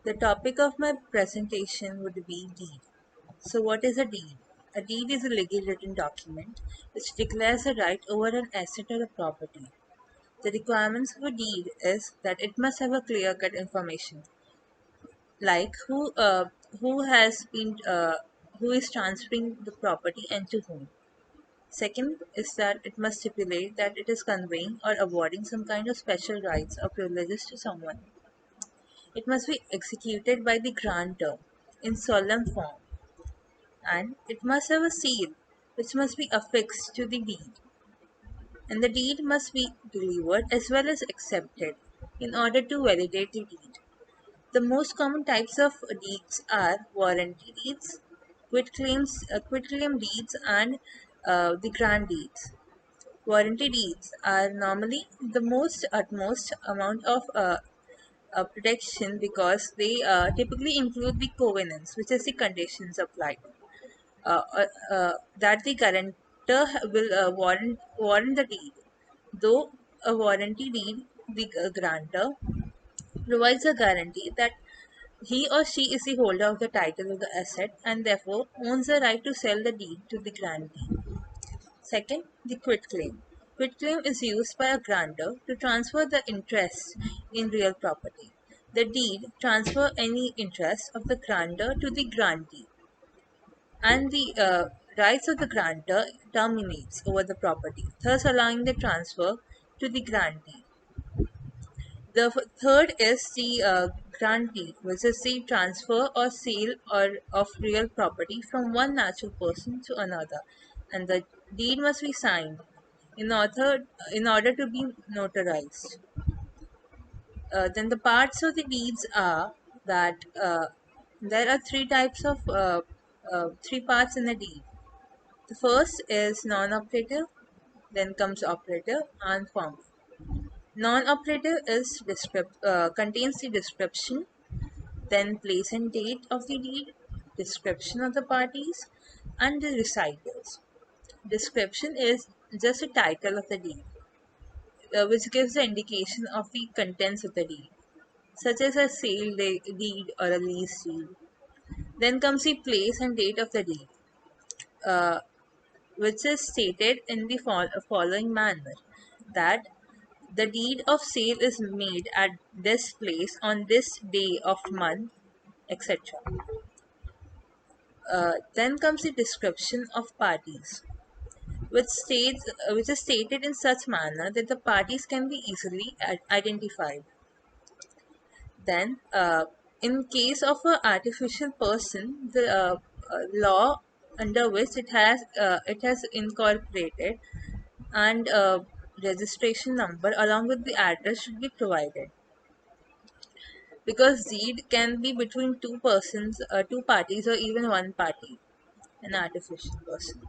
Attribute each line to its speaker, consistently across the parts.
Speaker 1: The topic of my presentation would be deed. So, what is a deed? A deed is a legally written document which declares a right over an asset or a property. The requirements of a deed is that it must have a clear-cut information, like who is transferring the property and to whom. Second is that it must stipulate that it is conveying or awarding some kind of special rights or privileges to someone. It must be executed by the grantor in solemn form, and it must have a seal which must be affixed to the deed, and the deed must be delivered as well as accepted in order to validate the deed. The most common types of deeds are warranty deeds, quitclaim deeds, and the grant deeds. Warranty deeds are normally the most utmost amount of protection because they typically include the covenants, which is the conditions applied. That the guarantor will warrant the deed. Though a warranty deed, the grantor provides a guarantee that he or she is the holder of the title of the asset and therefore owns the right to sell the deed to the grantee. Second, the quitclaim. Quitclaim is used by a grantor to transfer the interest in real property. The deed transfer any interest of the grantor to the grantee, and the rights of the grantor terminates over the property, thus allowing the transfer to the grantee. The third is the grantee, which is the transfer or sale or of real property from one natural person to another, and the deed must be signed in order to be notarized. Then the parts of the deeds are that there are three parts in the deed. The first is non-operative, then comes operative and formal. Non-operative is contains the description, then place and date of the deed, description of the parties, and the recitals. Description is just a title of the deed, which gives the indication of the contents of the deed, such as a deed or a lease deed. Then comes the place and date of the deed, uh, which is stated in the following manner, that the deed of sale is made at this place on this day of month, etc. Then comes the description of parties, which is stated in such manner that the parties can be easily identified. Then, in case of an artificial person, the law under which it has incorporated and registration number along with the address should be provided, because deed can be between two parties, or even one party, an artificial person.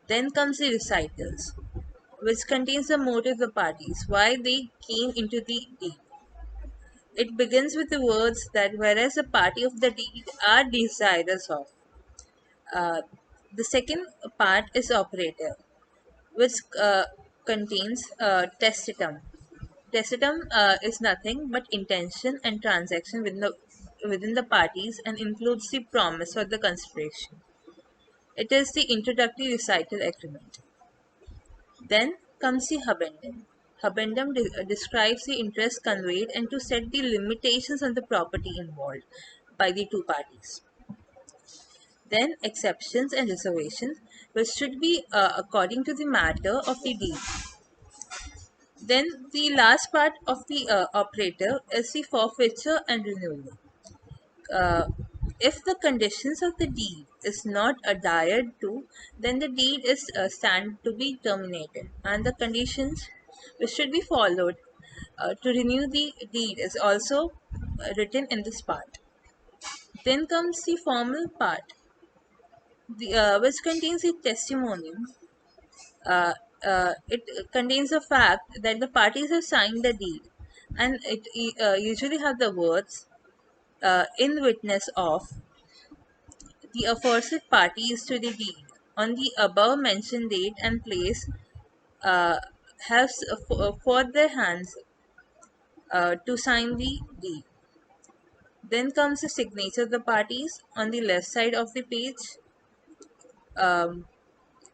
Speaker 1: Then comes the recitals, which contains the motive of the parties, why they came into the deed. It begins with the words that whereas the party of the deed are desirous of. Uh, the second part is operative, which contains testitum. Testitum is nothing but intention and transaction within the parties and includes the promise or the consideration. It is the introductory recital agreement. Then comes the habendum. Habendum describes the interest conveyed and to set the limitations on the property involved by the two parties. Then exceptions and reservations, which should be according to the matter of the deed. Then the last part of the operator is the forfeiture and renewal. Uh, if the conditions of the deed is not adhered to, then the deed is stand to be terminated, and the conditions which should be followed to renew the deed is also written in this part. Then comes the formal part, which contains the testimonium. Uh, it contains the fact that the parties have signed the deed, and it usually have the words in witness of the aforesaid parties to the deed on the above mentioned date and place uh, have for their hands to sign the deed. Then comes the signature of the parties on the left side of the page. Um,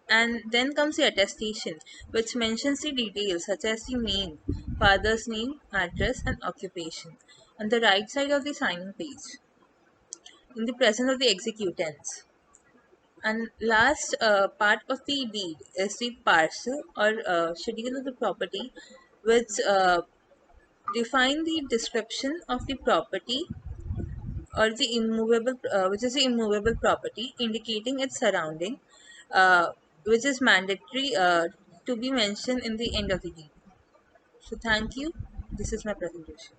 Speaker 1: and then comes the attestation, which mentions the details such as the name, father's name, address, and occupation on the right side of the signing page in the presence of the executants. And last part of the deed is the parcel or schedule of the property, which define the description of the property or the immovable, which is the immovable property, indicating its surrounding, uh, which is mandatory to be mentioned in the end of the deed. So thank you. This is my presentation.